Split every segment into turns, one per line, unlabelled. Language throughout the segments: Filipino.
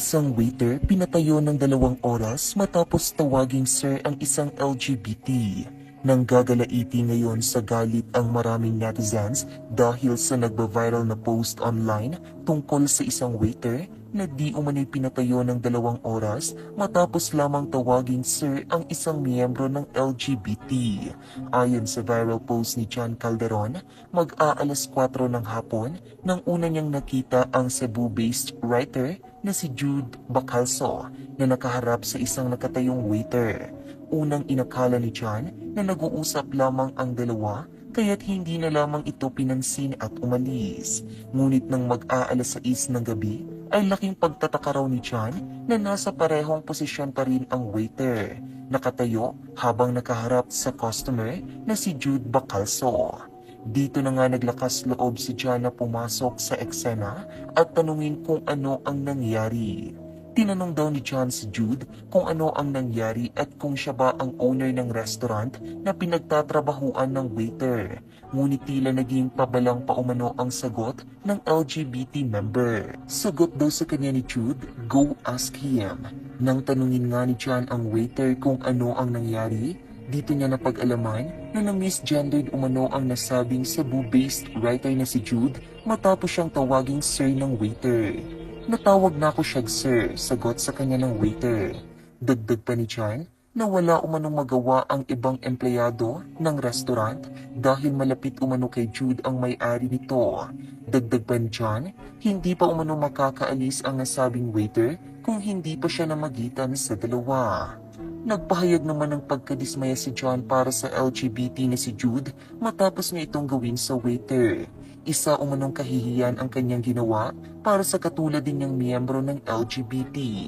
Isang waiter pinatayo ng 2 oras matapos tawaging sir ang isang LGBT. Nang gagalaiti ngayon sa galit ang maraming netizens dahil sa nagba-viral na post online tungkol sa isang waiter na di umano'y pinatayo ng 2 oras matapos lamang tawaging sir ang isang miyembro ng LGBT. Ayon sa viral post ni John Calderon, mag-aalas 4 ng hapon nang una niyang nakita ang Cebu-based writer na si Jude Bacalso na nakaharap sa isang nakatayong waiter. Unang inakala ni John na nag-uusap lamang ang dalawa kaya't hindi na lamang ito pinansin at umalis. Ngunit nang mag-aalas 6 ng gabi ay laking pagtataka raw ni John na nasa parehong posisyon pa rin ang waiter, nakatayo habang nakaharap sa customer na si Jude Bacalso. Dito na nga naglakas loob si John na pumasok sa eksena at tanungin kung ano ang nangyari. Tinanong daw ni John si Jude kung ano ang nangyari at kung siya ba ang owner ng restaurant na pinagtatrabahuan ng waiter. Ngunit tila naging pabalang paumano ang sagot ng LGBT member. Sagot daw sa kanya ni Jude, "Go ask him." Nang tanungin nga ni John ang waiter kung ano ang nangyari, dito niya napag-alaman na na-misgendered umano ang nasabing Cebu-based writer na si Jude matapos siyang tawaging sir ng waiter. "Natawag na ako siya sir," sagot sa kanya ng waiter. Dagdag pa ni John na wala umanong magawa ang ibang empleyado ng restaurant dahil malapit umano kay Jude ang may-ari nito. Dagdag pa ni John, hindi pa umano makakaalis ang nasabing waiter kung hindi pa siya namagitan sa dalawa. Nagpahayag naman ng pagkadismaya si John para sa LGBT na si Jude matapos niya itong gawin sa waiter. Isa umanong kahihiyan ang kanyang ginawa para sa katulad din niyang miyembro ng LGBT.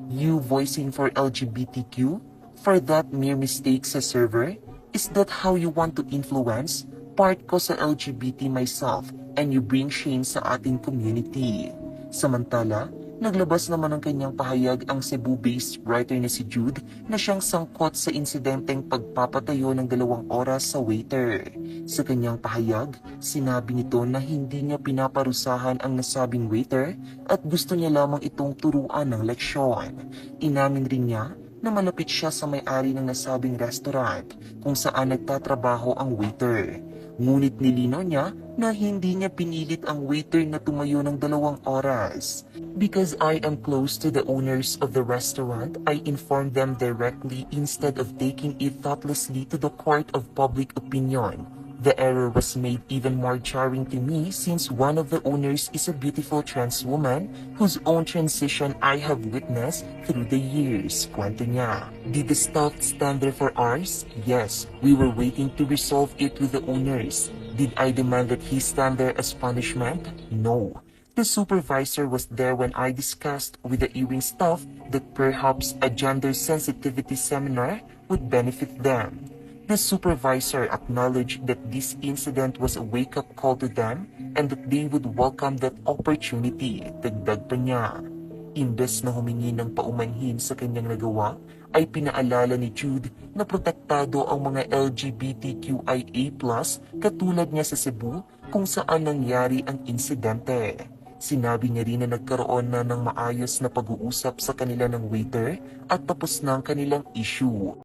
"You voicing for LGBTQ? For that mere mistake sa server? Is that how you want to influence? Part ko sa LGBT myself and you bring shame sa ating community." Samantala, naglabas naman ng kanyang pahayag ang Cebu-based writer na si Jude na siyang sangkot sa insidenteng pagpapatayo ng 2 oras sa waiter. Sa kanyang pahayag, sinabi nito na hindi niya pinaparusahan ang nasabing waiter at gusto niya lamang itong turuan ng leksyon. Inamin rin niya na malapit siya sa may-ari ng nasabing restaurant kung saan nagtatrabaho ang waiter. Ngunit nilinaw niya na hindi niya pinilit ang waiter na tumayo ng 2 oras. "Because I am close to the owners of the restaurant, I informed them directly instead of taking it thoughtlessly to the court of public opinion. The error was made even more jarring to me since one of the owners is a beautiful trans woman whose own transition I have witnessed through the years," kwento niya. "Did the staff stand there for hours? Yes, we were waiting to resolve it with the owners. Did I demand that he stand there as punishment? No. The supervisor was there when I discussed with the Ewing staff that perhaps a gender sensitivity seminar would benefit them. The supervisor acknowledged that this incident was a wake-up call to them and that they would welcome that opportunity," dagdag pa niya. Imbes na humingi ng paumanhin sa kanyang nagawa, ay pinaalala ni Jude na protektado ang mga LGBTQIA+ katulad niya sa Cebu kung saan nangyari ang insidente. Sinabi niya rin na nagkaroon na ng maayos na pag-uusap sa kanila ng waiter at tapos na ang kanilang issue.